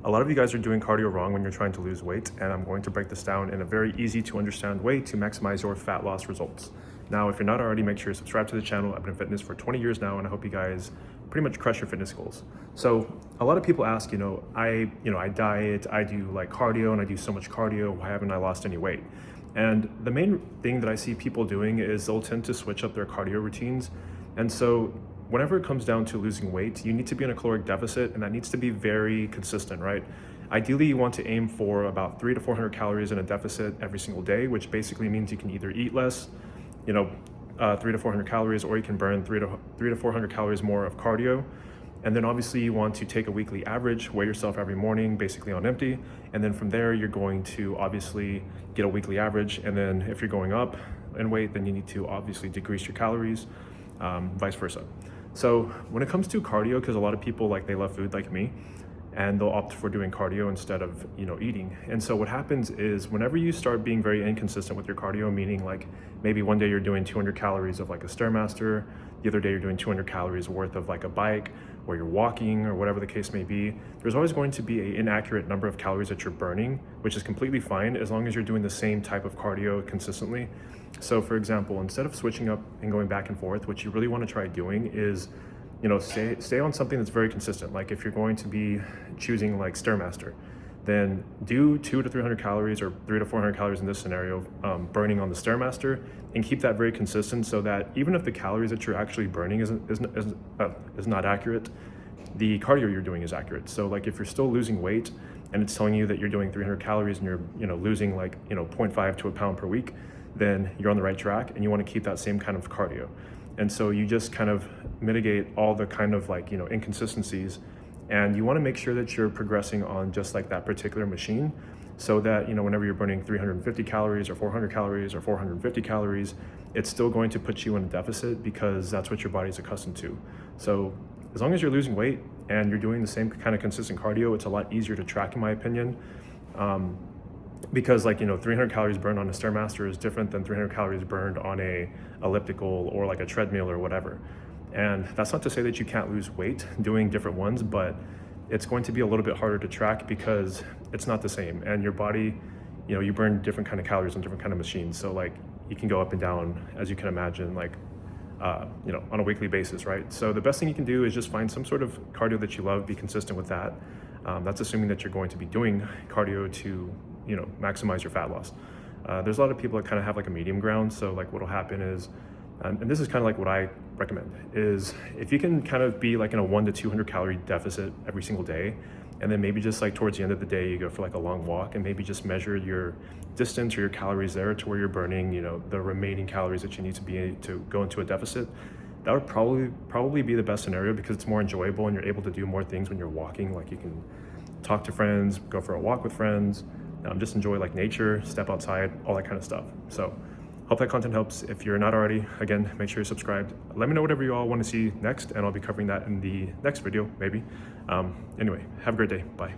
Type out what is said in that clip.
A lot of you guys are doing cardio wrong when you're trying to lose weight, and I'm going to break this down in a very easy to understand way to maximize your fat loss results. Now, if you're not already, make sure you subscribe to the channel. I've been in fitness for 20 years now, and I hope you guys pretty much crush your fitness goals. So a lot of people ask, I diet, I do like cardio, and I do so much cardio, why haven't I lost any weight? And the main thing that I see people doing is they'll tend to switch up their cardio routines. And so whenever it comes down to losing weight, you need to be in a caloric deficit, and that needs to be very consistent, right? Ideally, you want to aim for about 300 to 400 calories in a deficit every single day, which basically means you can either eat less, 300 to 400 calories, or you can burn 300 to 400 calories more of cardio. And then obviously you want to take a weekly average, weigh yourself every morning, basically on empty. And then from there, you're going to obviously get a weekly average. And then if you're going up in weight, then you need to obviously decrease your calories, vice versa. So when it comes to cardio, because a lot of people they love food like me, and they'll opt for doing cardio instead of eating. And so what happens is whenever you start being very inconsistent with your cardio, meaning maybe one day you're doing 200 calories of a Stairmaster, the other day you're doing 200 calories worth of a bike, or you're walking, or whatever the case may be, there's always going to be an inaccurate number of calories that you're burning, which is completely fine as long as you're doing the same type of cardio consistently. So for example, instead of switching up and going back and forth, what you really want to try doing is stay on something that's very consistent. Like if you're going to be choosing Stairmaster, then do 200 to 300 calories or 300 to 400 calories in this scenario, burning on the Stairmaster, and keep that very consistent so that even if the calories that you're actually burning is not accurate, the cardio you're doing is accurate. So if you're still losing weight and it's telling you that you're doing 300 calories and you're losing 0.5 to a pound per week, then you're on the right track and you want to keep that same kind of cardio. And so you just kind of mitigate all the kind of inconsistencies, and you want to make sure that you're progressing on just that particular machine, so that whenever you're burning 350 calories or 400 calories or 450 calories, it's still going to put you in a deficit because that's what your body's accustomed to. So as long as you're losing weight and you're doing the same kind of consistent cardio, it's a lot easier to track, in my opinion. Because 300 calories burned on a Stairmaster is different than 300 calories burned on a elliptical or a treadmill or whatever. And that's not to say that you can't lose weight doing different ones, but it's going to be a little bit harder to track because it's not the same. And your body, you burn different kind of calories on different kind of machines. So you can go up and down, as you can imagine, on a weekly basis, right? So the best thing you can do is just find some sort of cardio that you love, be consistent with that. That's assuming that you're going to be doing cardio to maximize your fat loss. There's a lot of people that kind of have a medium ground. So what'll happen is, and this is kind of what I recommend, is if you can kind of be in a 100 to 200 calorie deficit every single day, and then maybe just towards the end of the day you go for a long walk and maybe just measure your distance or your calories there to where you're burning the remaining calories that you need to be to go into a deficit. That would probably be the best scenario because it's more enjoyable and you're able to do more things when you're walking. You can talk to friends, go for a walk with friends, just enjoy nature, step outside, all that kind of stuff. So hope that content helps. If you're not already, again, make sure you're subscribed. Let me know whatever you all want to see next, and I'll be covering that in the next video, maybe. Anyway, have a great day. Bye.